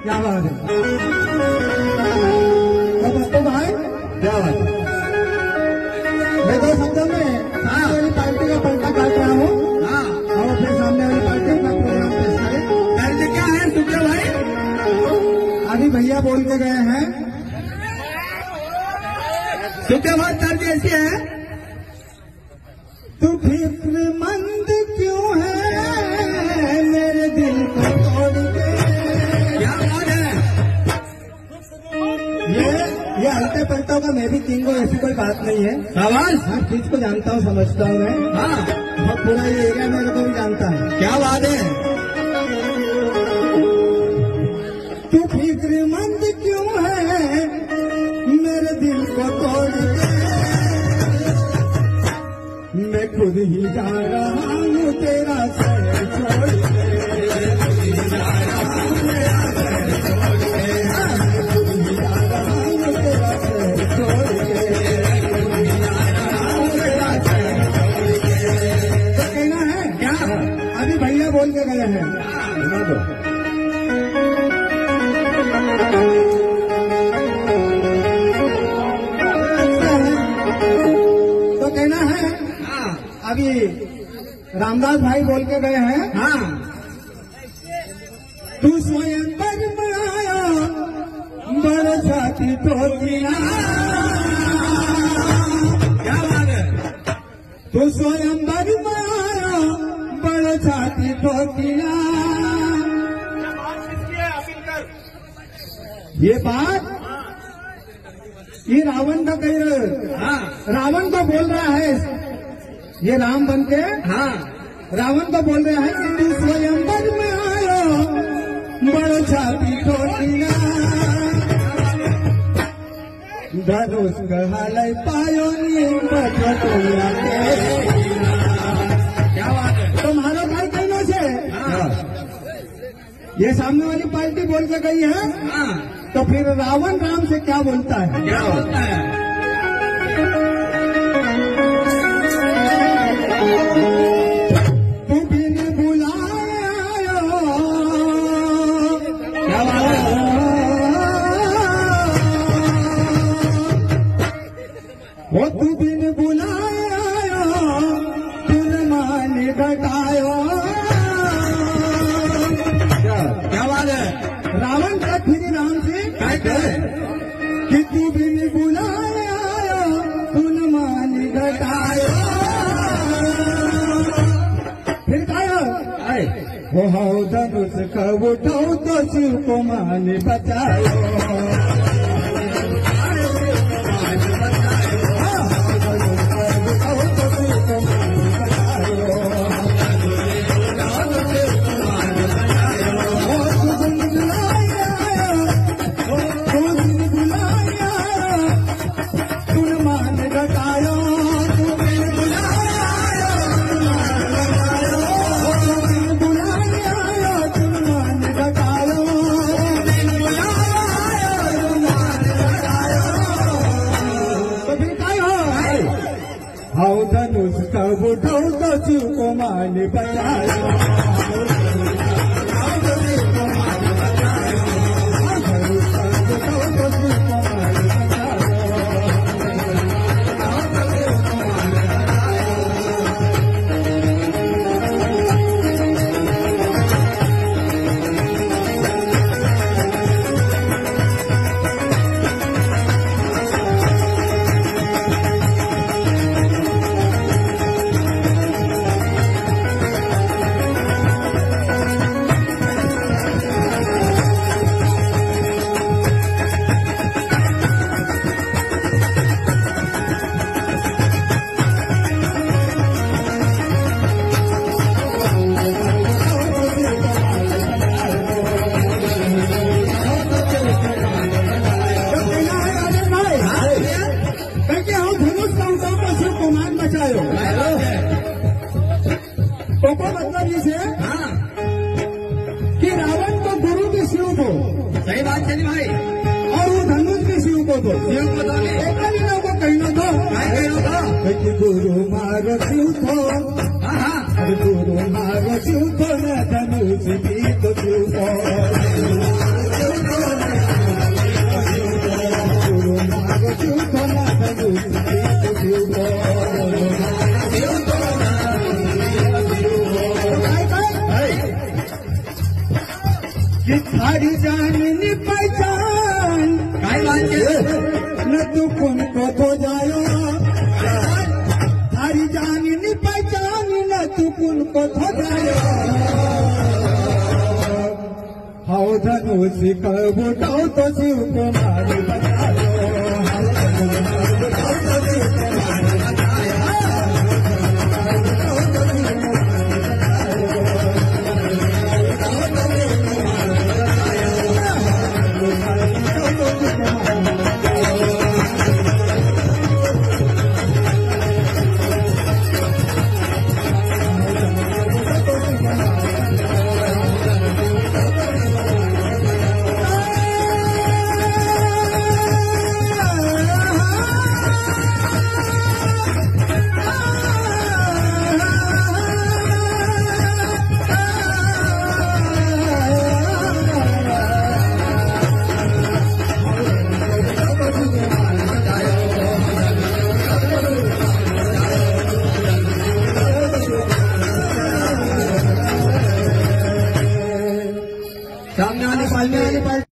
क्या बात है। तो भाई क्या बात है। मैं तो समझा में वाली पार्टी का पलटा काट रहा हूँ। हाँ, और फिर सामने वाली पार्टी का प्रोग्राम पेश करें। दर्ज क्या है सुखदेव भाई? अभी भैया बोल के गए हैं। सुखदेव भाई दर्ज ऐसी है, तू फिक्रमंद क्यों है मेरे दिल को तोड़ के। क्या बात है। ये हल्के पलटों का मैं भी किंग हूँ, ऐसी कोई बात नहीं है। सवाल हर चीज को जानता हूँ, समझता हूँ मैं। हाँ, बहुत पूरा ये एरिया मेरे को भी जानता है। क्या बात है। तू फिक्रमंद क्यों है मेरे दिल को तोड़ के। मैं खुद ही जा रहा हूँ तेरा शहर छोड़ के। खुद ही जा रहा हूँ तेरा शहर छोड़ के। खुद ही जा रहा हूँ तेरा शहर छोड़ के। खुद ही जा रहा हूँ तेरा शहर छोड़ के। तो कहना है क्या? अभी भैया बोल के गए हैं। तो कहना है अभी रामदास भाई बोल के गए हैं। हाँ, तू स्वयं पर बनाया बड़ छाती ठोकिया। क्या बात है। तू स्वयं पर बनाया बड़ छाती ठोकिया। ये बात ये रावण का कह रहे। हाँ, रावण को बोल रहा है, ये राम बन के। हाँ, रावण को बोल रहे हैं कि तू स्वयंवर में आयो बड़ छाती ठोकिया। धनुष कहल पायो बचतोया के। क्या बात है। तुम्हारा भाई कहना से। हाँ, ये सामने वाली पार्टी बोल के गई है। हाँ, तो फिर रावण राम से क्या बोलता है? क्या बोलता है? तू बिन बुलाया। क्या बात है। वो तू बिन बुलाया तुम मान घटायो। क्या बात है। रावण का फिर राम से कि तू बिन बुलाया तुम मान घटायो। फिर कहा वो हो धनुष का उठाओ तो शिव को मान बचाओ। धनुष का उठाओ तो शिव को मान बचाओ। टोको मतलब इसे कि रावण को गुरु भी शिव को। सही बात चली भाई। और वो धनुष भी शिव को दो। शिव को दो को कहना दो। गुरु मारो शिव को। गुरु मारो शिव को न धनुष भी तो शिव को। कि थारी जान नी पहचान काय बात है न तू को तो जायो थारी जान नी पहचान न तू को तो जायो हाउ धनुष कबूटाओ तो शिव कुमार बतायो सामने आने पालने